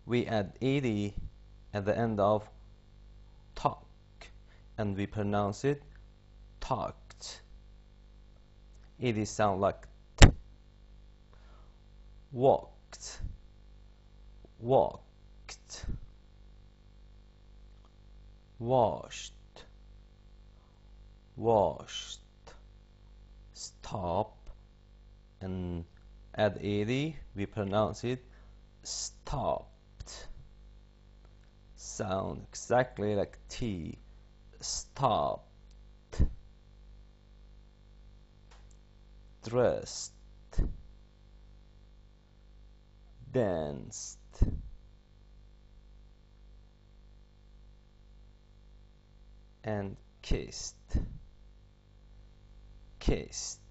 we add ed at the end of talk and we pronounce it talked. Ed sound like t. Walked, walked. Washed, washed. Stop and add ed, we pronounce it stopped. Sound exactly like T. Stopped. Dressed, danced, and kissed, kissed.